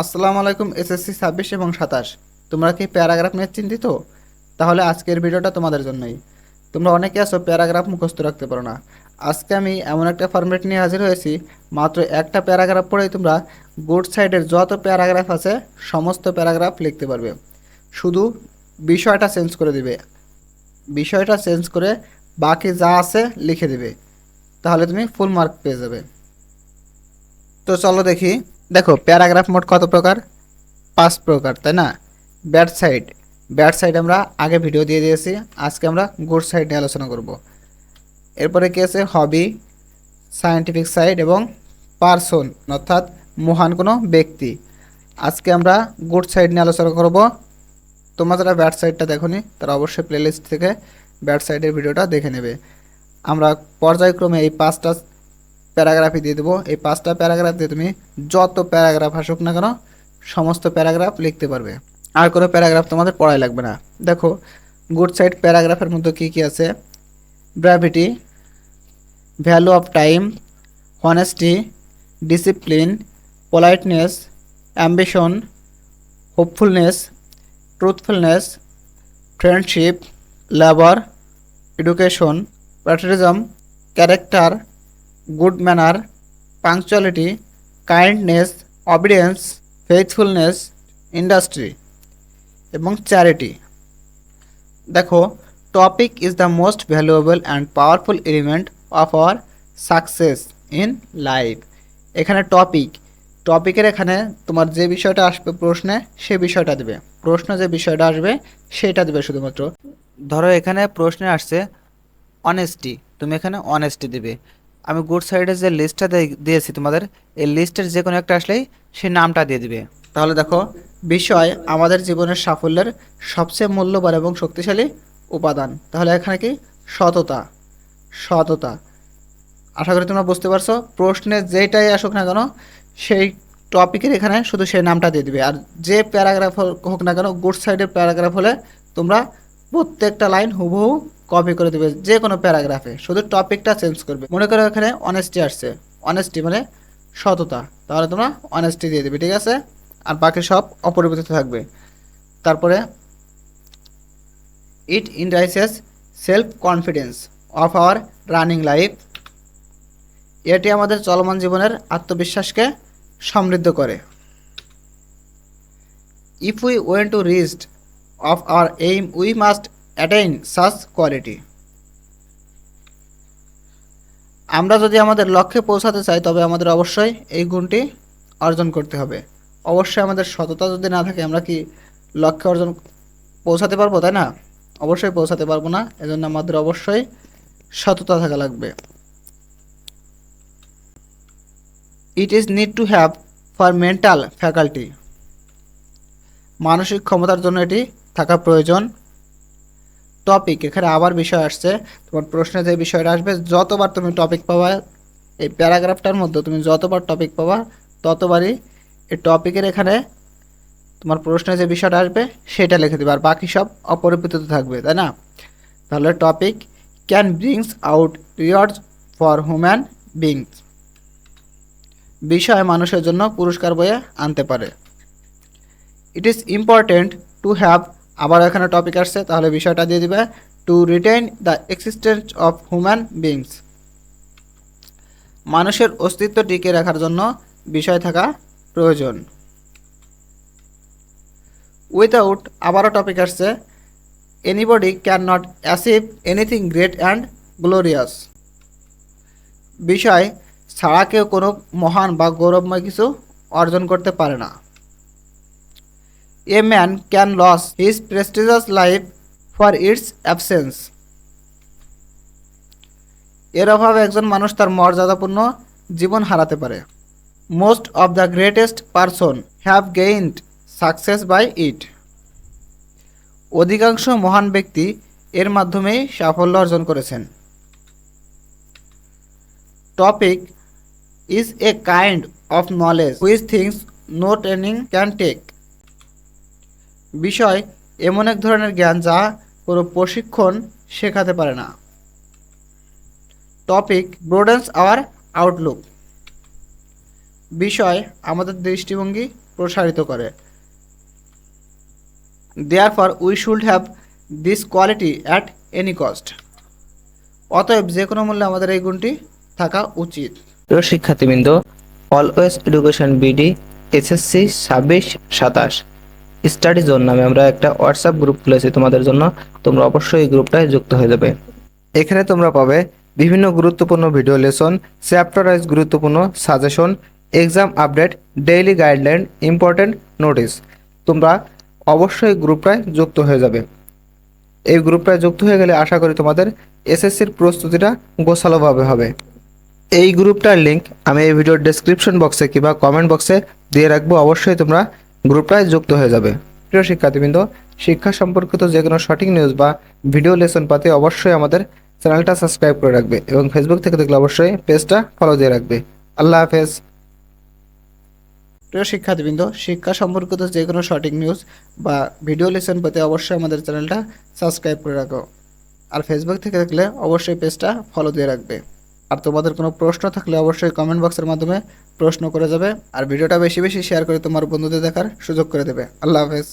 আসসালামু আলাইকুম এসএসসি 26 এবং 27। তোমরা কি প্যারাগ্রাফ নিয়ে চিন্তিত? তাহলে আজকের ভিডিওটা তোমাদের জন্যই। তোমরা অনেকে আছো প্যারাগ্রাফ মুখস্থ রাখতে পারো না। আজকে আমি এমন একটা ফরম্যাট নিয়ে হাজির হয়েছি, মাত্র একটা প্যারাগ্রাফ পড়েই তোমরা গুড সাইডের যত প্যারাগ্রাফ আছে সমস্ত প্যারাগ্রাফ লিখতে পারবে। শুধু বিষয়টা চেঞ্জ করে দিবে, বিষয়টা চেঞ্জ করে বাকি যা আছে লিখে দিবে, তাহলে তুমি ফুল মার্ক পেয়ে যাবে। তো চলো দেখি। দেখো প্যারাগ্রাফ মোট কত প্রকার? 5 প্রকার, তাই না? ব্যাড সাইড, ব্যাড সাইড আমরা আগে ভিডিও দিয়ে দিয়েছি। আজকে আমরা গুড সাইড নিয়ে আলোচনা করব। এরপরে কি আছে? হবি, সায়েন্টিফিক সাইড এবং পার্সন, অর্থাৎ মহান কোনো ব্যক্তি। আজকে আমরা গুড সাইড নিয়ে আলোচনা করব। তোমরা যারা ব্যাড সাইডটা দেখোনি তারা অবশ্যই প্লেলিস্ট থেকে ব্যাড সাইডের ভিডিওটা দেখে নেবে। আমরা পর্যায়ক্রমে এই 5টা প্যারাগ্রাফই দিয়ে দেবো। এই 5টা প্যারাগ্রাফ দিয়ে তুমি যত প্যারাগ্রাফ আসুক না কেন সমস্ত প্যারাগ্রাফ লিখতে পারবে, আর কোনো প্যারাগ্রাফ তোমাদের পড়াই লাগবে না। দেখো গুড সাইড প্যারাগ্রাফের মধ্যে কী কী আছে? Brevity, value of time, honesty, discipline, politeness, ambition, hopefulness, truthfulness, friendship, labour, education, patriotism, character, good manner, punctuality, kindness, obedience, faithfulness, industry এবং চ্যারিটি। দেখো topic is the most valuable and powerful element of our success in life. এখানে টপিকের এখানে তোমার যে বিষয়টা আসবে প্রশ্নে সে বিষয়টা দেবে, প্রশ্ন যে বিষয়টা আসবে সেটা দেবে শুধুমাত্র। ধরো এখানে প্রশ্নে আসছে অনেস্টি, তুমি এখানে অনেস্টি দিবে। আমি গুড সাইডের যে লিস্টটা দিয়েছি তোমাদের, এই লিস্টের যে কোনো একটা আসলেই সে নামটা দিয়ে দিবে। তাহলে দেখো বিষয় আমাদের জীবনের সাফল্যের সবচেয়ে মূল্যবান এবং শক্তিশালী উপাদান। তাহলে এখানে কি? সততা, সততা। আশা করি তোমরা বুঝতে পারছো। প্রশ্নে যেটাই আসুক না কেন সেই টপিকের এখানে শুধু সেই নামটা দিয়ে দিবে। আর যে প্যারাগ্রাফ হোক না কেন, গুড সাইডের প্যারাগ্রাফ হলে তোমরা প্রত্যেকটা লাইন হুবহু কপি করে দেবে যে কোনো প্যারাগ্রাফে, শুধু টপিকটা চেঞ্জ করবে। মনে করো এখানে অনেস্টি আসছে, অনেস্টি মানে সততা, তাহলে তোমরা অনেস্টি দিয়ে দেবে, ঠিক আছে? আর বাকি সব অপরিবর্তিত থাকবে। তারপরে it indices self confidence of our running life. এটি আমাদের চলমান জীবনের আত্মবিশ্বাসকে সমৃদ্ধ করে। If we went to reach of our aim we must attain such quality. আমরা যদি আমাদের লক্ষ্যে পৌঁছাতে চাই তবে আমাদের অবশ্যই এই গুণটি অর্জন করতে হবে। অবশ্যই আমাদের সততা যদি না থাকে আমরা কি লক্ষ্যে পৌঁছাতে পারবো? তাই না? অবশ্যই পৌঁছাতে পারবো না। এজন্য আমাদের অবশ্যই সততা থাকা লাগবে। It is need to have for mental faculty. মানসিক ক্ষমতার জন্য এটি থাকা প্রয়োজন। টপিক, এখানে আবার বিষয় আসছে। তোমার প্রশ্নে যে বিষয়টা আসবে যতবার তুমি টপিক পাবা এই প্যারাগ্রাফটার মধ্যে, তুমি যতবার টপিক পাবা ততবারই এই টপিকের এখানে তোমার প্রশ্নে যে বিষয়টা আসবে সেটা লিখে দেবে, আর বাকি সব অপরিবর্তিত থাকবে, তাই না? তাহলে topic can brings out rewards for human beings. বিষয় মানুষের জন্য পুরস্কার বয়ে আনতে পারে। It is important to have, আবার এখানে টপিক আসছে তাহলে বিষয়টা দিয়ে দিবে to retain the existence of human beings. মানুষের অস্তিত্ব টিকিয়ে রাখার জন্য বিষয় থাকা প্রয়োজন। উইদাউট, আবারও টপিক আসছে anybody can not achieve anything great and glorious. বিষয় ছাড়া কেউ কোনো মহান বা গৌরবময় কিছু অর্জন করতে পারে না। A man can lose his prestigious life for its absence. এর অভাবে একজন মানুষ তার মর্যাদাপূর্ণ জীবন হারাতে পারে। Most of the greatest person have gained success by it. অধিকাংশ মহান ব্যক্তি এর মাধ্যমেই সাফল্য অর্জন করেছেন। Topic is a kind of knowledge which things no training can take. বিষয় এমন এক ধরনের জ্ঞান যা কোনো প্রশিক্ষণ শেখাতে পারে না। Topic broadens our outlook. বিষয় আমাদের দৃষ্টিভঙ্গি প্রসারিত করে। Therefore we should have this quality at any cost. অতএব যে কোনো মূল্যে আমাদের এই গুণটি থাকা উচিত। প্রিয় শিক্ষার্থীবৃন্দ, always education BD SSC 26-27 study zone নামে আমরা একটা হোয়াটসঅ্যাপ গ্রুপ খুলেছি তোমাদের জন্য। তোমরা অবশ্যই এই গ্রুপটায় যুক্ত হয়ে যাবে। এখানে তোমরা পাবে বিভিন্ন গুরুত্বপূর্ণ ভিডিও লেসন, চ্যাপ্টার ওয়াইজ গুরুত্বপূর্ণ suggestion, exam update, daily guideline, important notice. তোমরা অবশ্যই গ্রুপটায় যুক্ত হয়ে যাবে। এই গ্রুপটায় যুক্ত হয়ে গেলে আশা করি তোমাদের এসএসসির প্রস্তুতিটা গোছালোভাবে হবে। এই গ্রুপটার লিংক আমি এই ভিডিওর ডেসক্রিপশন বক্সে কিংবা কমেন্ট বক্সে দিয়ে রাখবো। অবশ্যই তোমরা গ্রুপটায় যুক্ত হয়ে যাবে। প্রিয় শিক্ষার্থীবৃন্দ, শিক্ষা সম্পর্কিত যে কোনো সঠিক নিউজ বা ভিডিও লেসন পাতে অবশ্যই আমাদের চ্যানেলটা সাবস্ক্রাইব করে রাখবে এবং ফেসবুক থেকে দেখলে অবশ্যই পেজটা ফলো দিয়ে রাখবে। আল্লাহ হাফেজ। প্রিয় শিক্ষার্থীবৃন্দ, শিক্ষা সম্পর্কিত যে কোনো সঠিক নিউজ বা ভিডিও লেসন পেতে অবশ্যই আমাদের চ্যানেলটা সাবস্ক্রাইব করে রাখো। আর ফেসবুক থেকে দেখলে অবশ্যই পেজটা ফলো দিয়ে রাখবে। আর তোমাদের কোনো প্রশ্ন থাকলে অবশ্যই কমেন্ট বক্সের মাধ্যমে প্রশ্ন করে যাবে। আর ভিডিওটা বেশি বেশি শেয়ার করে তোমার বন্ধুদের দেখার সুযোগ করে দেবে। আল্লাহ হাফেজ।